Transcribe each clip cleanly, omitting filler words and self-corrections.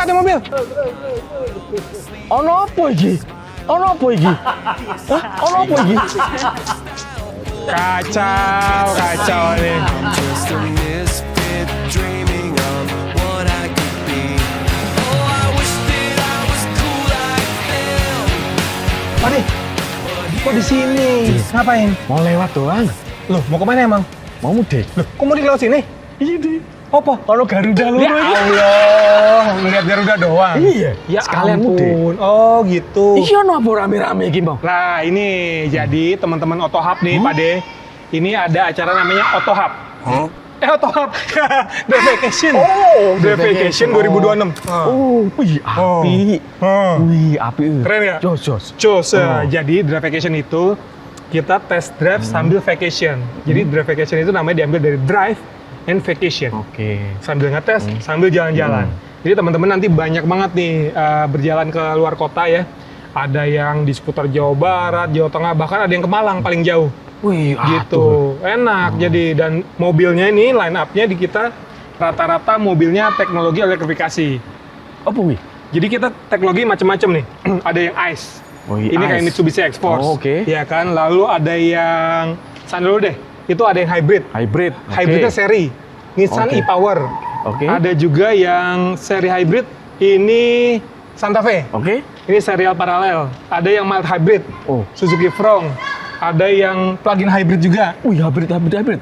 start ya mobil. Ono apa iki? Ono apa iki? Hah? Ono apa iki? Kacau nih. Just a misfit dreaming of what I could be. Oh, I wish that I was cool like them. Pade, kok di sini? Ngapain? Mau lewat doang. Loh, mau kemana emang? Mau mudik. Loh, kok mau di lewat sini? Iya deh. Apa? Ono Garuda lu. Ya Allah, ngeliat Garuda doang. Iya, ya sekalian mudik. Ampun. Oh, gitu. Iki ono apa rame-rame iki, Bang? Nah, ini jadi teman-teman Otohub nih, Pade. Ini ada acara namanya Otohub. Otohub. The Vacation. Oh, The Vacation 2026. Oh, wih, api. Wih, api. Keren ya? Jos. Cus, jadi The Vacation itu kita test drive sambil vacation. Jadi The Vacation itu namanya diambil dari drive and vacation. Oke. Sambil ngetes, sambil jalan-jalan. Jadi teman-teman nanti banyak banget nih berjalan ke luar kota ya. Ada yang di seputar Jawa Barat, Jawa Tengah, bahkan ada yang ke Malang paling jauh. Wih, Gitu, enak. Jadi dan mobilnya ini line up-nya di kita rata-rata mobilnya teknologi elektrifikasi. Apa wih? Jadi kita teknologi macam-macam nih. Ada yang ICE. Oh, iya, Ini kayak ICE. Mitsubishi X-Force. Oh, oke. Ya kan. Lalu ada yang dulu deh. Itu ada yang hybrid. Hybrid. Hybridnya seri. Nissan Oke. e-Power. Oke. Ada juga yang seri hybrid. Ini Santa Fe. Oke. Ini serial paralel. Ada yang mild hybrid. Oh. Suzuki Front. Ada yang plug-in hybrid juga. Wih, hybrid.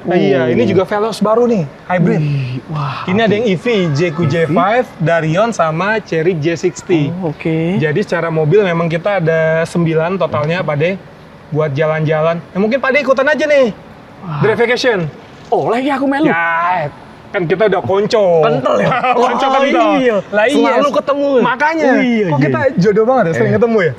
Nah, iya, ini juga Veloz baru nih, hybrid. Wih, wah. Ini ada yang EV, JQ-J5, Darion, sama Chery J60. Oh, oke. Jadi secara mobil memang kita ada 9 totalnya, Pade, buat jalan-jalan. Mungkin Pade ikutan aja nih, Drive Vacation. Oh, lagi aku melu. Ya, kan kita udah konco. Kental ya? Konco Oh, kental. iya. Lah iya. Selalu ketemu ya? Makanya, Oh, iya, kok iya. kita jodoh banget ya, sering ketemu ya?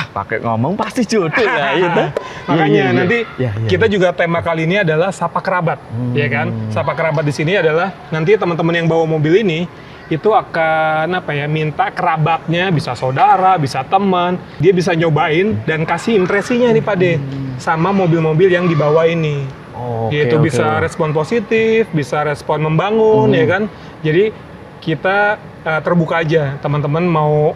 Pakai ngomong pasti jodoh lah itu. Makanya Iya, iya, nanti iya. kita juga tema kali ini adalah sapa kerabat, ya kan? Sapa kerabat di sini adalah nanti teman-teman yang bawa mobil ini itu akan minta kerabatnya, bisa saudara, bisa teman, dia bisa nyobain dan kasih impresinya nih Pade sama mobil-mobil yang dibawa ini. Oke, Yaitu oke. bisa respon positif, bisa respon membangun, ya kan? Jadi kita terbuka aja, teman-teman mau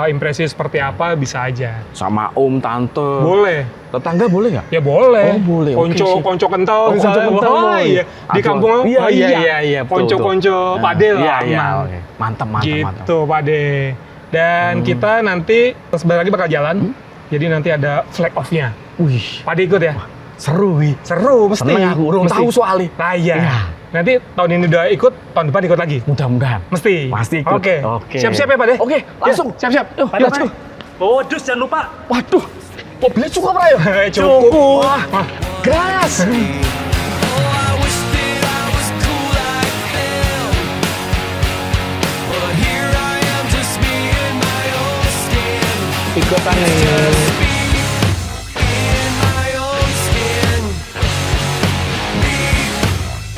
impresi seperti apa bisa aja. Sama om, tante. Boleh. Tetangga boleh nggak? Ya boleh. Oh, boleh. Oke, sip. Konco kental Oh, misalnya. konco kental Wah, boleh. iya. Di Aku- kampung iya, betul, konco-konco betul. Pade lah. Iya, iya. aman. Oke. Mantap. Gitu Pade. Dan kita nanti sebentar lagi bakal jalan. Jadi nanti ada flag off-nya. Wih, Pade ikut ya? seru wih. Seru mesti. Seneng aku, urung Mesti. tahu soalnya. Nah iya. Iya. Nanti tahun ini udah ikut, tahun depan ikut lagi. Mudah-mudahan. Mesti. Pasti ikut. Oke. Oke. Siap-siap ya Pade? Oke, langsung. Siap-siap. Yuk, Pade, let's go. Oh, dus jangan lupa. Waduh, mobilnya cukup Rayo. Cukup. Wah, gas. Oh, I wish that I was cool like them. But here I am, just me in my own skin. Ikutan nih. Me in my own skin. Me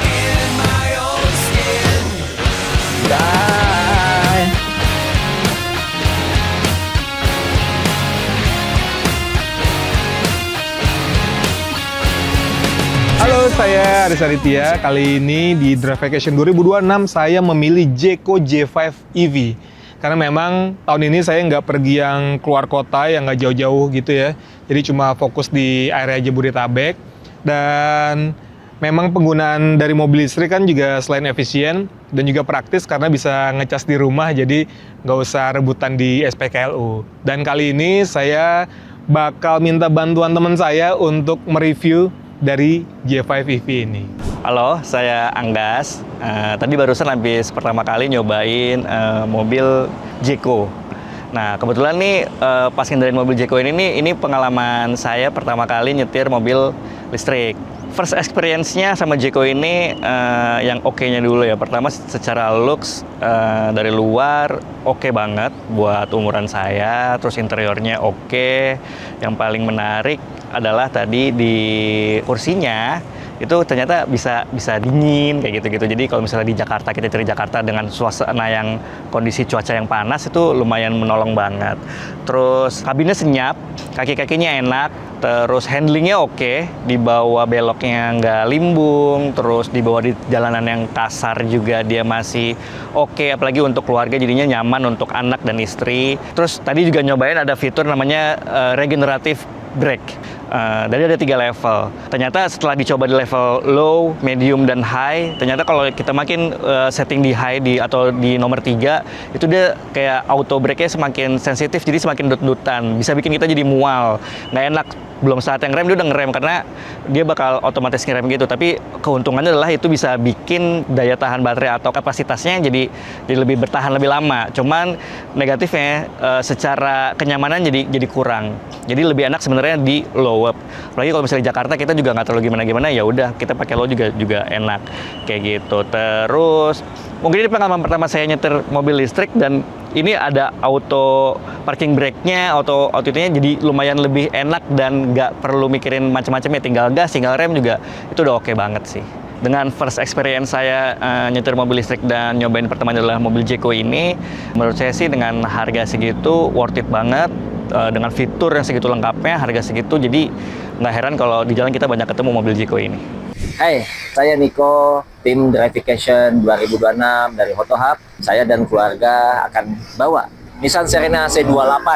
in my own skin. Bye. Halo, saya Aris Aditya. Kali ini di Drive Vacation 2026 saya memilih Jeco J5 EV. Karena memang tahun ini saya nggak pergi yang keluar kota, yang nggak jauh-jauh gitu ya. Jadi cuma fokus di area Jabodetabek. Dan memang penggunaan dari mobil listrik kan juga selain efisien dan juga praktis karena bisa ngecas di rumah, jadi nggak usah rebutan di SPKLU. Dan kali ini saya bakal minta bantuan teman saya untuk mereview dari J5 EV ini. Halo, saya Anggas. Tadi barusan habis pertama kali nyobain mobil Jeco. Nah, kebetulan nih pas ngendarin mobil Jeco ini pengalaman saya pertama kali nyetir mobil listrik. First experience-nya sama Jeco ini yang oke-nya dulu ya. Pertama secara looks dari luar oke banget buat umuran saya. Terus interiornya oke. Yang paling menarik adalah tadi di kursinya itu ternyata bisa dingin kayak gitu-gitu. Jadi kalau misalnya di Jakarta, kita cari Jakarta dengan suasana yang kondisi cuaca yang panas itu lumayan menolong banget. Terus kabinnya senyap, kaki-kakinya enak, terus handlingnya oke, dibawa beloknya nggak limbung, terus dibawa di jalanan yang kasar juga dia masih oke, apalagi untuk keluarga jadinya nyaman untuk anak dan istri. Terus tadi juga nyobain ada fitur namanya regenerative brake. Jadi ada 3 level. Ternyata setelah dicoba di level low, medium, dan high, ternyata kalau kita makin setting di high atau di nomor 3, itu dia kayak auto brake-nya semakin sensitif, jadi semakin dut-dutan. Bisa bikin kita jadi mual, nggak enak. Belum saat yang rem dia udah ngerem karena dia bakal otomatis ngerem gitu. Tapi keuntungannya adalah itu bisa bikin daya tahan baterai atau kapasitasnya jadi lebih bertahan lebih lama. Cuman negatifnya secara kenyamanan jadi kurang. Jadi lebih enak sebenarnya di low up. Apalagi kalau misalnya di Jakarta kita juga nggak terlalu gimana-gimana, ya udah kita pakai low juga enak kayak gitu. Terus mungkin ini pengalaman pertama saya nyetir mobil listrik dan ini ada auto parking brake-nya, auto itunya jadi lumayan lebih enak dan nggak perlu mikirin macam-macam ya, tinggal gas, tinggal rem juga itu udah oke banget sih. Dengan first experience saya nyetir mobil listrik dan nyobain pertama adalah mobil Jeko ini, menurut saya sih dengan harga segitu worth it banget, dengan fitur yang segitu lengkapnya, harga segitu, jadi nggak heran kalau di jalan kita banyak ketemu mobil Jeko ini. Hai, saya Niko, tim Drivecation 2026 dari Motohub. Saya dan keluarga akan bawa Nissan Serena C28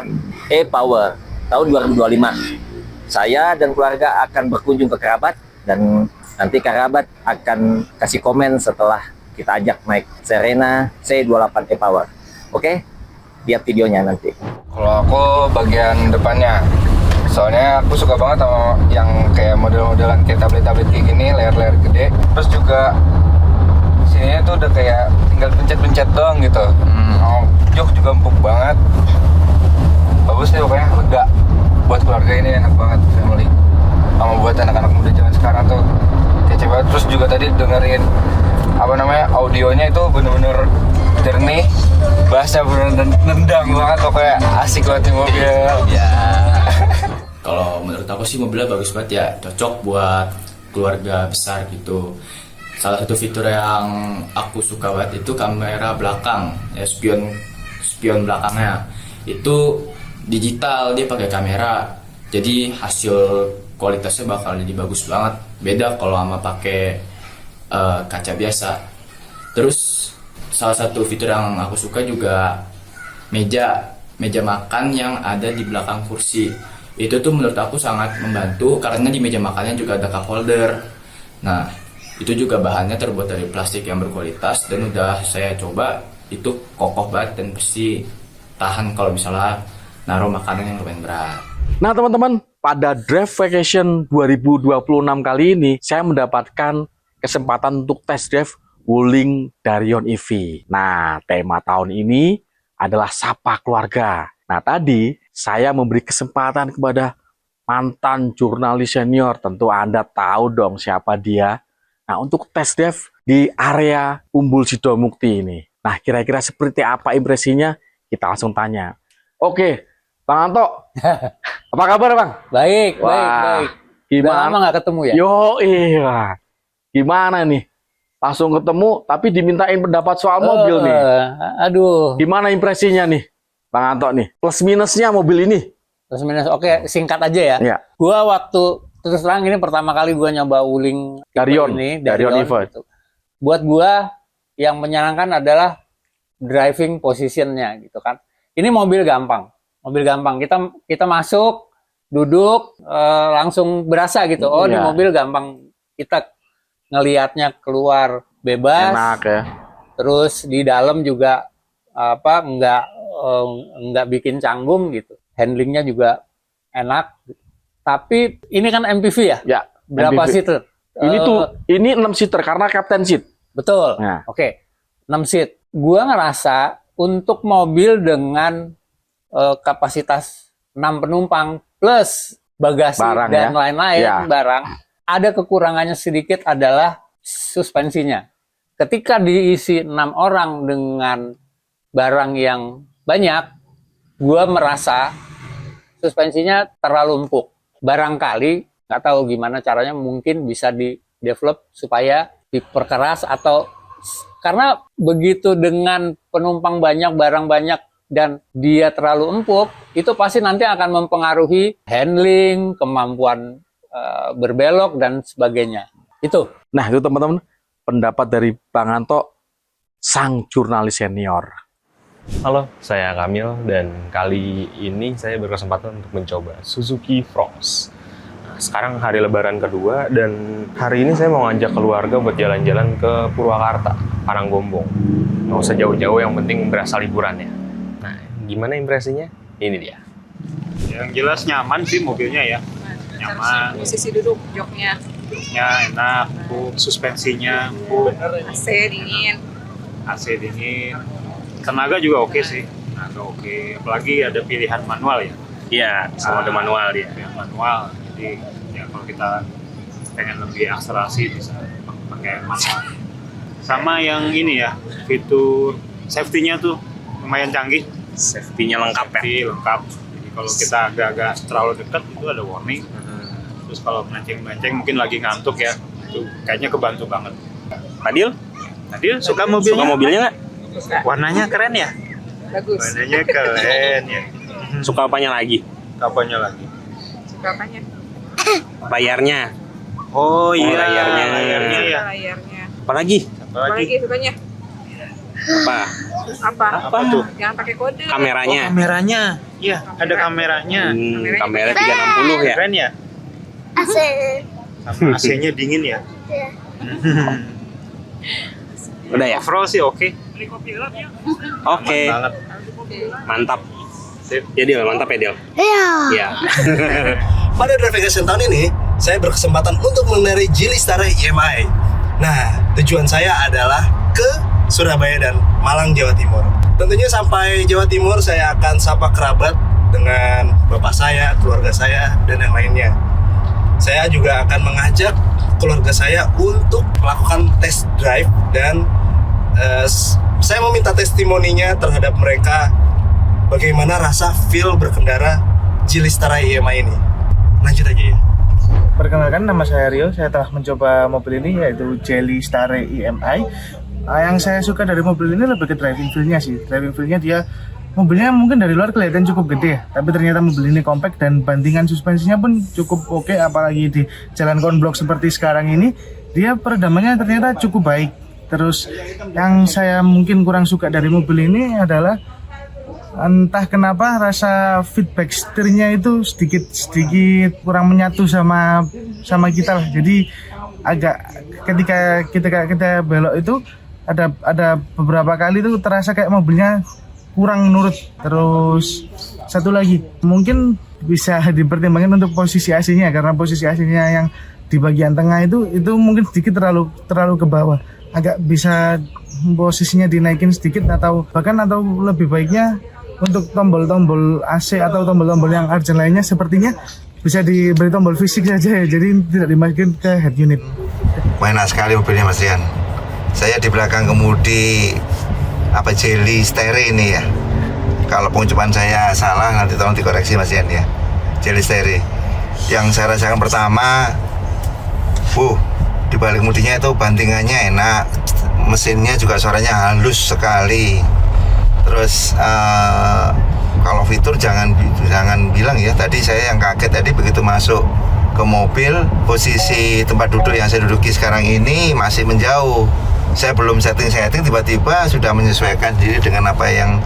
e-Power tahun 2025. Saya dan keluarga akan berkunjung ke kerabat dan nanti kerabat akan kasih komen setelah kita ajak naik Serena C28 e-Power. Oke? Lihat videonya nanti. Kalau aku bagian depannya, soalnya aku suka banget sama yang kayak model-modelan kayak tablet-tablet kayak gini, layar-layar gede. Terus juga sininya tuh udah kayak tinggal pencet-pencet doang gitu. Jok juga empuk banget. Bagus deh pokoknya, lega. Buat keluarga ini enak banget, family. Sama buat anak-anak muda zaman sekarang tuh kece banget. Terus juga tadi dengerin audionya itu bener-bener jernih, bassnya bener-bener nendang banget, pokoknya asik banget di mobil. Ya, kalau menurut aku sih mobilnya bagus banget ya, cocok buat keluarga besar gitu. Salah satu fitur yang aku suka banget itu kamera belakang, ya spion belakangnya itu digital, dia pakai kamera, jadi hasil kualitasnya bakal jadi bagus banget. Beda kalau sama pakai kaca biasa. Terus salah satu fitur yang aku suka juga meja makan yang ada di belakang kursi. Itu tuh menurut aku sangat membantu karena di meja makannya juga ada cup holder. Nah, itu juga bahannya terbuat dari plastik yang berkualitas dan udah saya coba, itu kokoh banget dan pasti tahan kalau misalnya naruh makanan yang lumayan berat. Nah teman-teman, pada Drive Vacation 2026 kali ini saya mendapatkan kesempatan untuk test drive Wuling Darion EV. Nah, tema tahun ini adalah Sapa Keluarga. Nah, tadi saya memberi kesempatan kepada mantan jurnalis senior. Tentu Anda tahu dong siapa dia. Nah, untuk test drive di area Umbul Sidomukti ini. Nah, kira-kira seperti apa impresinya? Kita langsung tanya. Oke, Bang Anto. Apa kabar, Bang? Baik, Wah, baik. Udah gimana? lama nggak ketemu ya? Yo, iya. Gimana nih? Langsung ketemu, tapi dimintain pendapat soal mobil nih. Aduh. Gimana impresinya nih, Bang Anto nih? Plus minusnya mobil ini? Terus minus, oke, singkat aja ya. Ya. Gua waktu terus terang ini pertama kali gua nyoba Wuling Darion EV. gitu. Buat gua yang menyenangkan adalah driving positionnya gitu kan. Ini mobil gampang. Kita masuk, duduk, langsung berasa gitu. Oh, Iya. di mobil gampang. Kita ngelihatnya keluar bebas. Enak ya. Terus di dalam juga nggak bikin canggung gitu. Handlingnya juga enak. Tapi ini kan MPV ya? Ya. Berapa MPV. seater? Ini 6 seater karena captain seat. Betul. Nah. Oke. 6 seat. Gua ngerasa untuk mobil dengan kapasitas 6 penumpang plus bagasi Barang dan ya? lain-lain Ya. barang, ada kekurangannya sedikit adalah suspensinya. Ketika diisi 6 orang dengan barang yang banyak, gua merasa suspensinya terlalu empuk. Barangkali nggak tahu gimana caranya, mungkin bisa develop supaya diperkeras atau karena begitu dengan penumpang banyak, barang banyak dan dia terlalu empuk, itu pasti nanti akan mempengaruhi handling, kemampuan berbelok dan sebagainya. Itu. Nah, itu teman-teman pendapat dari Bang Anto, sang jurnalis senior. Halo, saya Kamil dan kali ini saya berkesempatan untuk mencoba Suzuki Frost. Nah, sekarang hari lebaran kedua dan hari ini saya mau ngajak keluarga buat jalan-jalan ke Purwakarta, Paranggombong. Nggak usah jauh-jauh, yang penting berasa liburannya. Nah, gimana impresinya? Ini dia. Yang jelas nyaman sih mobilnya ya. Nyaman, Posisi duduk, joknya, joknya enak, empuk, suspensinya empuk, AC dingin. AC dingin. Tenaga juga oke sih. Tenaga oke. Apalagi ada pilihan manual ya. Iya, sama ada manual dia. Pilihan manual. Jadi ya kalau kita pengen lebih akselerasi bisa pakai manual. Sama yang ini ya, fitur safety-nya tuh lumayan canggih. Safety-nya lengkap ya? Safety lengkap. Jadi kalau kita agak-agak terlalu dekat itu ada warning. Terus kalau melenceng-melenceng mungkin lagi ngantuk ya, itu kayaknya kebantu banget. Fadil, Suka mobilnya? suka mobilnya nggak? Warnanya keren ya? Bagus. Warnanya keren ya. Suka apanya lagi? Apanya lagi? Suka apanya? Bayarnya? Oh iya, layarnya. layarnya ya. Layarnya. Apa lagi? Apa lagi? Sukanya? Apa? Apa? Apa tuh? Jangan pakai kode. Kameranya? Kameranya. Iya, ada kameranya. Kamera 360 ya? Keren ya? AC. Sama AC-nya dingin ya? Udah ya? Overall sih oke. Oke, Banget. mantap. Sip. Ya Dil, mantap ya Dil? Iya. Iya. Pada Drive Vacation tahun ini, saya berkesempatan untuk mengendarai Geely Starry EMI. Nah, tujuan saya adalah ke Surabaya dan Malang, Jawa Timur. Tentunya sampai Jawa Timur, saya akan sapa kerabat dengan bapak saya, keluarga saya, dan yang lainnya. Saya juga akan mengajak keluarga saya untuk melakukan test drive dan saya meminta testimoninya terhadap mereka bagaimana rasa feel berkendara Geely Starry EMI ini. Lanjut aja ya. Perkenalkan, nama saya Rio. Saya telah mencoba mobil ini, yaitu Geely Starry EMI. Yang saya suka dari mobil ini lebih ke driving feel-nya sih. Driving feel-nya dia, mobilnya mungkin dari luar kelihatan cukup gede ya, tapi ternyata mobil ini compact dan bantingan suspensinya pun cukup oke. Apalagi di jalan konblok seperti sekarang ini, dia peredamannya ternyata cukup baik. Terus yang saya mungkin kurang suka dari mobil ini adalah entah kenapa rasa feedback setirnya itu sedikit kurang menyatu sama kita lah. Jadi agak ketika kita belok itu ada beberapa kali tuh terasa kayak mobilnya kurang nurut. Terus satu lagi mungkin bisa dipertimbangkan untuk posisi AC-nya, karena posisi AC-nya yang di bagian tengah itu mungkin sedikit terlalu ke bawah. Agak bisa posisinya dinaikin sedikit atau lebih baiknya untuk tombol-tombol AC atau tombol-tombol yang urgent lainnya sepertinya bisa diberi tombol fisik saja ya, jadi tidak dimasukin ke head unit. Enak sekali mobilnya Mas Rian. Saya di belakang kemudi Geely Starry ini ya. Kalau pengucapan saya salah nanti tolong dikoreksi Mas Rian ya. Geely Starry. Yang saya rasakan pertama, di balik kemudinya itu bantingannya enak, mesinnya juga suaranya halus sekali. Terus kalau fitur jangan bilang ya, tadi saya yang kaget tadi begitu masuk ke mobil, posisi tempat duduk yang saya duduki sekarang ini masih menjauh. Saya belum setting, tiba-tiba sudah menyesuaikan diri dengan apa yang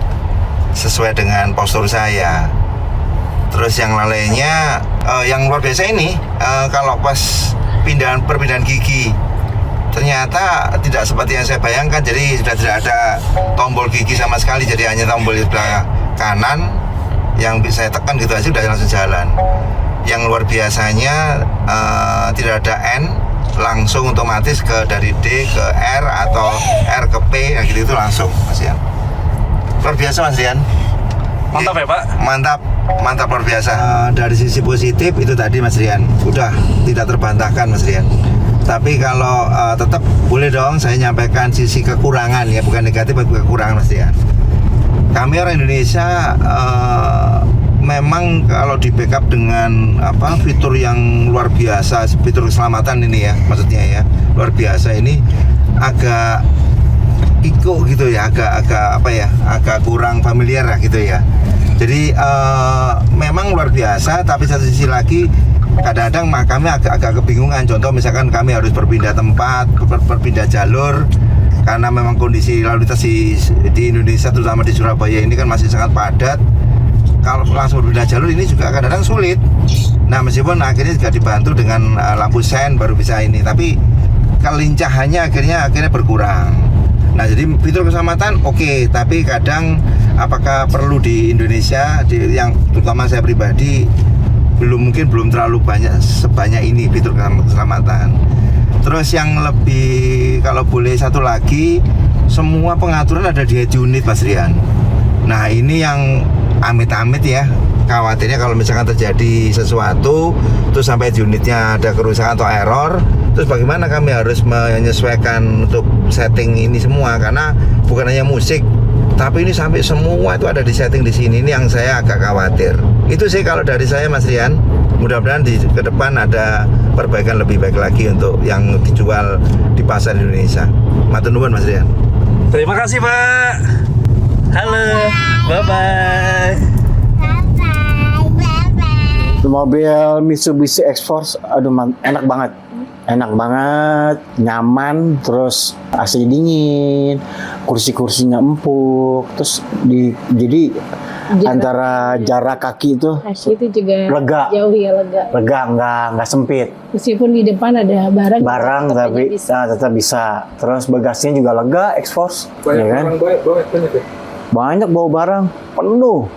sesuai dengan postur saya. Terus yang lainnya, yang luar biasa ini, kalau pas perpindahan gigi, ternyata tidak seperti yang saya bayangkan. Jadi sudah tidak ada tombol gigi sama sekali, jadi hanya tombol di sebelah kanan yang bisa saya tekan gitu aja udah langsung jalan. Yang luar biasanya tidak ada N, langsung otomatis dari D ke R atau R ke P, yang gitu itu langsung Mas Rian. Luar biasa Mas Rian. Mantap ya Pak? Mantap luar biasa. Dari sisi positif itu tadi Mas Rian, udah tidak terbantahkan Mas Rian. Tapi kalau tetap boleh dong saya nyampaikan sisi kekurangan ya, bukan negatif tapi kekurangan Mas Rian. Kami orang Indonesia memang kalau di backup dengan fitur yang luar biasa, fitur keselamatan ini ya, maksudnya ya luar biasa ini agak gitu ya, agak kurang familiar lah gitu ya. Jadi memang luar biasa, tapi satu sisi lagi kadang-kadang kami agak kebingungan. Contoh misalkan kami harus berpindah tempat, berpindah jalur, karena memang kondisi lalu lintas di Indonesia, terutama di Surabaya ini kan masih sangat padat. Kalau langsung berpindah jalur ini juga kadang-kadang sulit. Nah, meskipun akhirnya juga dibantu dengan lampu sen baru bisa ini, tapi kelincahannya akhirnya berkurang. Nah, jadi fitur keselamatan oke, tapi kadang apakah perlu di Indonesia, yang terutama saya pribadi belum terlalu banyak sebanyak ini fitur keselamatan. Terus yang lebih, kalau boleh satu lagi, semua pengaturan ada di head unit, Mas Rian. Nah, ini yang amit-amit ya, khawatirnya kalau misalkan terjadi sesuatu terus sampai head unitnya ada kerusakan atau error, terus bagaimana kami harus menyesuaikan untuk setting ini semua, karena bukan hanya musik, tapi ini sampai semua itu ada di setting di sini. Ini yang saya agak khawatir. Itu sih kalau dari saya, Mas Rian. Mudah-mudahan ke depan ada perbaikan lebih baik lagi untuk yang dijual di pasar Indonesia. Matur nuwun, Mas Rian. Terima kasih, Pak. Halo. Bye-bye. Mobil Mitsubishi X-Force, aduh enak banget, nyaman, terus AC dingin, kursi-kursinya empuk, terus jadi antara jarak kaki itu juga lega, nggak sempit. Meskipun di depan ada barang tapi tetap bisa. Terus bagasinya juga lega, X-Force, ya kan? Banyak bawa barang, penuh.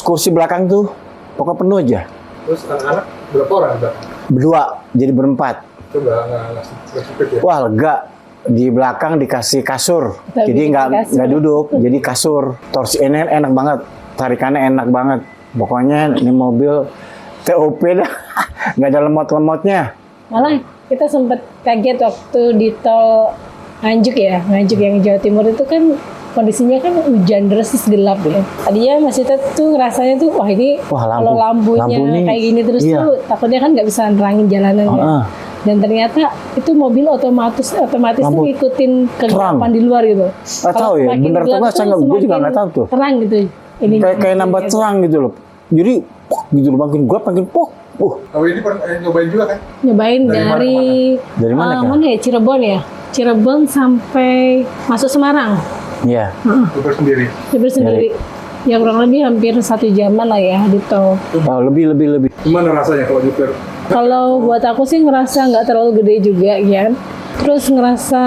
Kursi belakang tuh pokoknya penuh aja. Terus anak-anak berapa orang? Berdua, jadi berempat. Itu nggak sempit ya? Wah, lega. Di belakang dikasih kasur, jadi nggak duduk, jadi kasur. Torsi ini enak banget, tarikannya enak banget. Pokoknya ini mobil TOP dah, nggak ada lemot-lemotnya. Malah kita sempat kaget waktu di tol Nganjuk yang Jawa Timur itu kan kondisinya kan hujan deras, gelap ya. Tadinya masih tuh rasanya tuh kalau lampunya kayak gini terus tuh takutnya kan nggak bisa nerangin jalanannya. Dan ternyata itu mobil otomatis tuh ngikutin kegelapan di luar gitu. Nggak tahu ya, bener tuh nggak? Gue juga nggak tahu tuh. Terang gitu. Ini kayak nambah terang gitu loh. Jadi gitu loh, makin gelap makin pok. Kalau ini pernah nyobain juga kan? Nyobain dari mana kan? Mana ya? Cirebon sampai masuk Semarang. Iya. Super sendiri. Ya kurang lebih hampir 1 jaman lah ya di tol. Lebih. Gimana rasanya kalau nyetir? Kalau buat aku sih ngerasa nggak terlalu gede juga ya. Terus ngerasa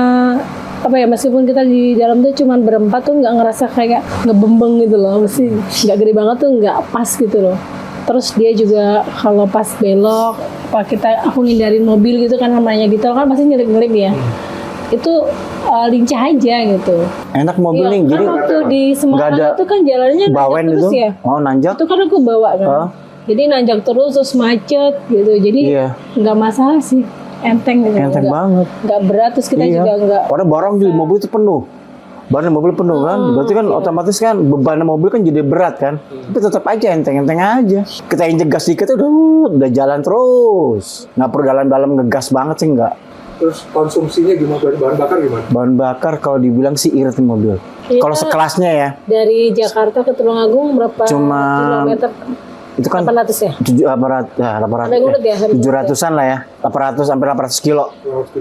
meskipun kita di dalam tuh cuman berempat tuh nggak ngerasa kayak ngebembeng gitu loh. Mesti nggak gede banget tuh, nggak pas gitu loh. Terus dia juga kalau pas belok, aku ngindarin mobil gitu kan, namanya di tol kan pasti nyelip-nyelip ya. Itu lincah aja gitu. Enak mobil nih. Jadi waktu di Semarang itu kan jalannya bawen terus itu. Ya. Nanjak. Itu kan aku bawa kan. Jadi nanjak terus macet gitu. Jadi nggak masalah sih, enteng gitu. Enteng banget. Nggak berat, terus kita juga nggak. Padahal barang di mobil itu penuh. Barang mobil penuh kan. Berarti kan otomatis kan beban mobil kan jadi berat kan. Tapi tetap aja enteng aja. Kita injek gas dikit udah jalan terus. Nggak perlu dalam ngegas banget sih, nggak. Terus konsumsinya gimana? Bahan bakar gimana? Bahan bakar kalau dibilang sih irit mobil. Kalau sekelasnya ya. Dari Jakarta ke Tulungagung berapa kilometer? Itu kan 800 ya? 700-an lah ya. 800 sampai 800 kilo.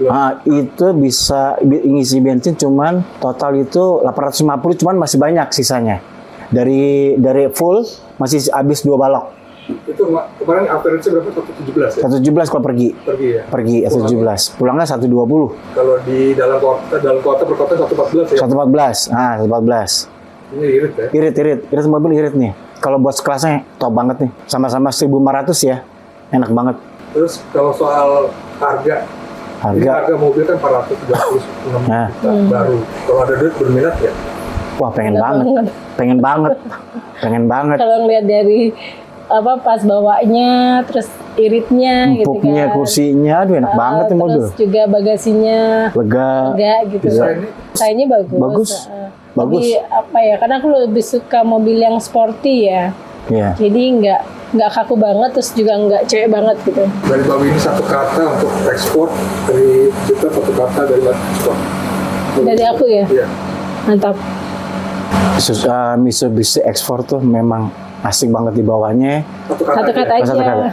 Nah, itu bisa ngisi bensin cuman total itu 850, cuman masih banyak sisanya. Dari full masih habis 2 balok. Itu kemarin average berapa? 117 ya? 117 kalau pergi. Pergi 117. Pulangnya 120. Kalau di dalam kota per kota 114 ya? 114. Nah, 114. Ini irit ya? Irit mobil irit nih. Kalau buat sekelasnya top banget nih. Sama-sama 1.500 ya. Enak banget. Terus kalau soal harga mobil kan 436 juta baru. Kalau ada duit berminat ya? Wah, pengen banget. Kalau ngeliat dari pas bawanya, terus iritnya gitu Empuknya, kan. kursinya, aduh enak banget nih mobil. Terus juga bagasinya Lega. gitu. Bisa. Sayangnya bagus. Bagus. Bagus. Lebih apa ya? Karena aku lebih suka mobil yang sporty ya. Iya. Jadi nggak kaku banget, terus juga nggak cewek banget gitu. Dari Bawi ini satu kata untuk ekspor, dari kita satu kata dari ekspor. Dari aku ya? Iya. Mantap. Mitsubishi X4 tuh memang asik banget di bawahnya. Satu kata aja. Satu kata.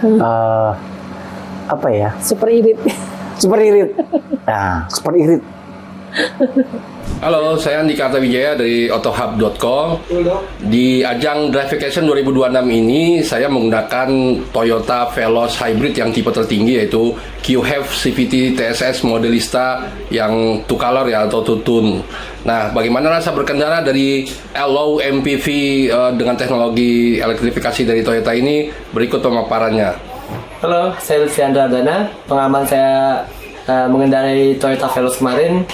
Apa ya? Super irit. Super irit. Nah, super irit. Halo, saya Andika Artawijaya dari autohub.com. Di ajang Drive Vacation 2026 ini, saya menggunakan Toyota Veloz Hybrid yang tipe tertinggi, yaitu QHEV CVT TSS Modelista yang two color ya, atau two tone. Nah, bagaimana rasa berkendara dari low MPV dengan teknologi elektrifikasi dari Toyota ini? Berikut pemaparannya. Halo, saya Luciandra Dana. Pengalaman saya mengendarai Toyota Veloz kemarin,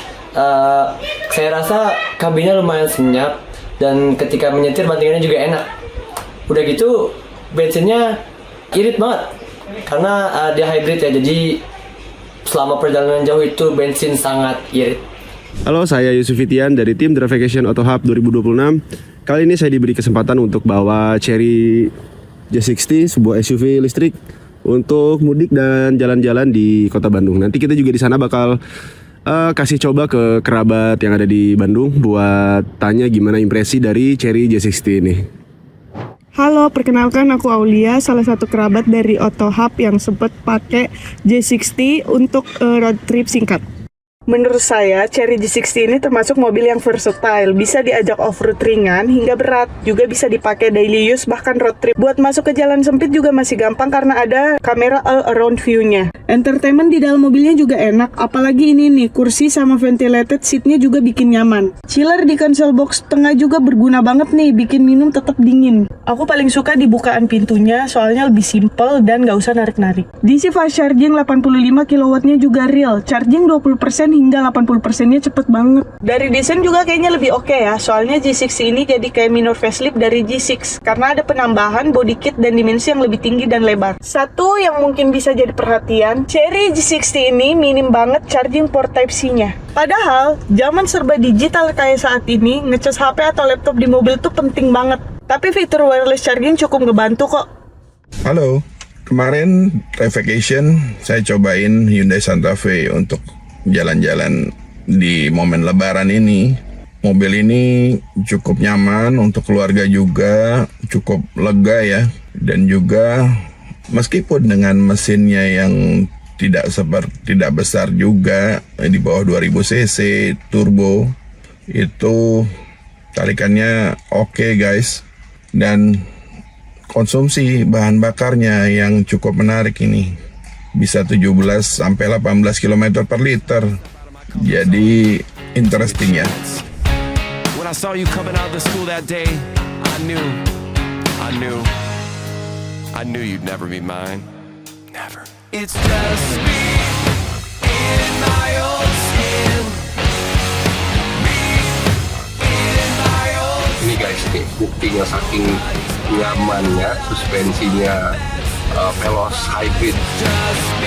saya rasa kabinnya lumayan senyap dan ketika menyetir bantingannya juga enak. Udah gitu bensinnya irit banget karena dia hybrid ya, jadi selama perjalanan jauh itu bensin sangat irit. Halo, saya Yusuf Fitian dari tim Drive Vacation Autohub 2026. Kali ini saya diberi kesempatan untuk bawa Chery J60, sebuah SUV listrik untuk mudik dan jalan-jalan di Kota Bandung. Nanti kita juga di sana bakal kasih coba ke kerabat yang ada di Bandung buat tanya gimana impresi dari Chery J60 ini. Halo, perkenalkan aku Aulia, salah satu kerabat dari Autohub yang sempat pakai J60 untuk road trip singkat. Menurut saya, Chery J60 ini termasuk mobil yang versatile, bisa diajak off-road ringan hingga berat, juga bisa dipakai daily use bahkan road trip. Buat masuk ke jalan sempit juga masih gampang karena ada kamera all around view-nya. Entertainment di dalam mobilnya juga enak, apalagi ini nih, kursi sama ventilated seat-nya juga bikin nyaman. Chiller di console box tengah juga berguna banget nih, bikin minum tetap dingin. Aku paling suka di bukaan pintunya, soalnya lebih simple dan gak usah narik-narik. DC fast charging 85 kW-nya juga real, charging 20% hingga 80%-nya cepet banget. Dari desain juga kayaknya lebih oke ya, soalnya J60 ini jadi kayak minor facelift dari G6 karena ada penambahan body kit dan dimensi yang lebih tinggi dan lebar. Satu yang mungkin bisa jadi perhatian, Chery J60 ini minim banget charging port Type-C-nya. Padahal, zaman serba digital kayak saat ini, ngecas HP atau laptop di mobil tuh penting banget. Tapi fitur wireless charging cukup ngebantu kok. Halo, kemarin Drive Vacation saya cobain Hyundai Santa Fe untuk jalan-jalan di momen lebaran ini. Mobil ini cukup nyaman untuk keluarga juga, cukup lega ya. Dan juga meskipun dengan mesinnya yang tidak besar juga, di bawah 2000 cc turbo, itu tarikannya oke guys. Dan konsumsi bahan bakarnya yang cukup menarik ini, bisa 17 sampai 18 km per liter. Jadi interesting ya. When I saw you coming out of the school that day, I knew you'd never be mine. Never. It's just me in my own skin. Me in my own skin. Ini guys, nih buktinya saking nyamannya suspensinya Veloz Hybrid. Just